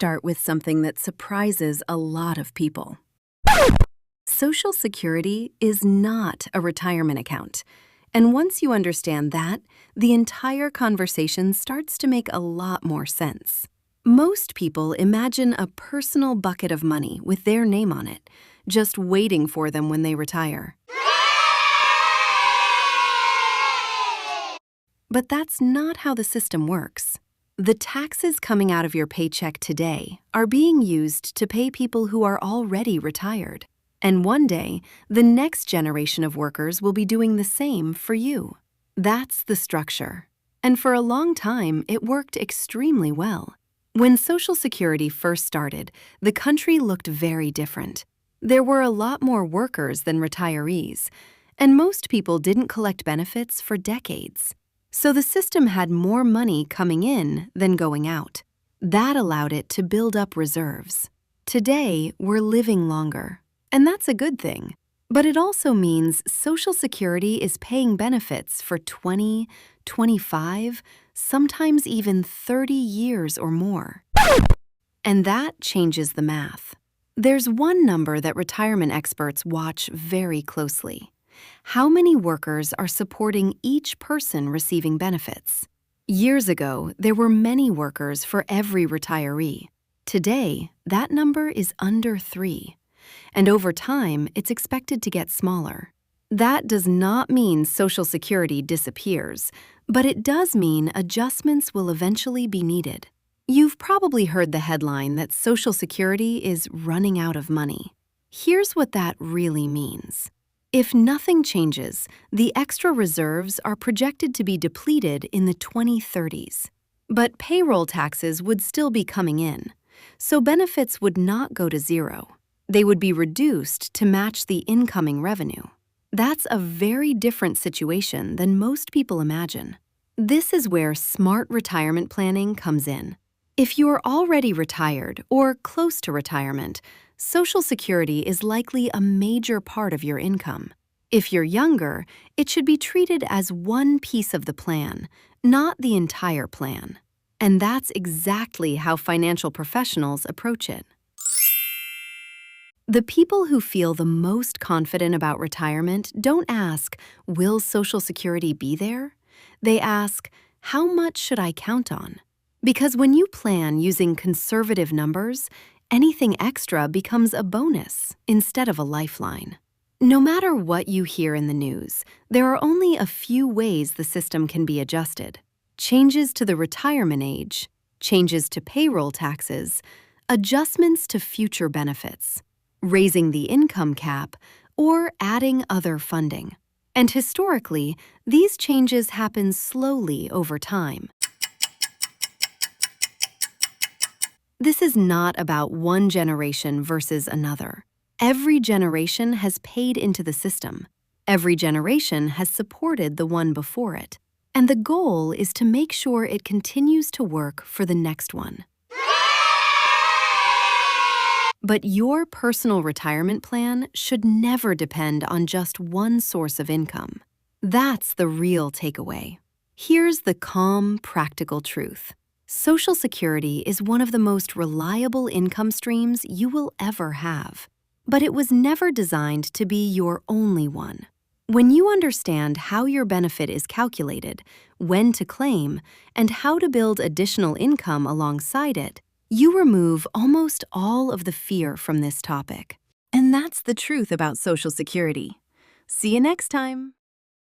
start with something that surprises a lot of people. Social Security is not a retirement account. And once you understand that, the entire conversation starts to make a lot more sense. Most people imagine a personal bucket of money with their name on it, just waiting for them when they retire. But that's not how the system works. The taxes coming out of your paycheck today are being used to pay people who are already retired. And one day, the next generation of workers will be doing the same for you. That's the structure. And for a long time, it worked extremely well. When Social Security first started, the country looked very different. There were a lot more workers than retirees, and most people didn't collect benefits for decades. So the system had more money coming in than going out. That allowed it to build up reserves. Today, we're living longer, and that's a good thing. But it also means Social Security is paying benefits for 20, 25, sometimes even 30 years or more. And that changes the math. There's one number that retirement experts watch very closely. How many workers are supporting each person receiving benefits? Years ago, there were many workers for every retiree. Today, that number is under 3. And over time, it's expected to get smaller. That does not mean Social Security disappears, but it does mean adjustments will eventually be needed. You've probably heard the headline that Social Security is running out of money. Here's what that really means. If nothing changes, the extra reserves are projected to be depleted in the 2030s. But payroll taxes would still be coming in, so benefits would not go to zero. They would be reduced to match the incoming revenue. That's a very different situation than most people imagine. This is where smart retirement planning comes in. If you're already retired or close to retirement, Social Security is likely a major part of your income. If you're younger, it should be treated as one piece of the plan, not the entire plan. And that's exactly how financial professionals approach it. The people who feel the most confident about retirement don't ask, "Will Social Security be there?" They ask, "How much should I count on?" Because when you plan using conservative numbers, anything extra becomes a bonus instead of a lifeline. No matter what you hear in the news, there are only a few ways the system can be adjusted. Changes to the retirement age, changes to payroll taxes, adjustments to future benefits, raising the income cap, or adding other funding. And historically, these changes happen slowly over time. This is not about one generation versus another. Every generation has paid into the system. Every generation has supported the one before it. And the goal is to make sure it continues to work for the next one. But your personal retirement plan should never depend on just one source of income. That's the real takeaway. Here's the calm, practical truth. Social Security is one of the most reliable income streams you will ever have. But it was never designed to be your only one. When you understand how your benefit is calculated, when to claim, and how to build additional income alongside it, you remove almost all of the fear from this topic. And that's the truth about Social Security. See you next time.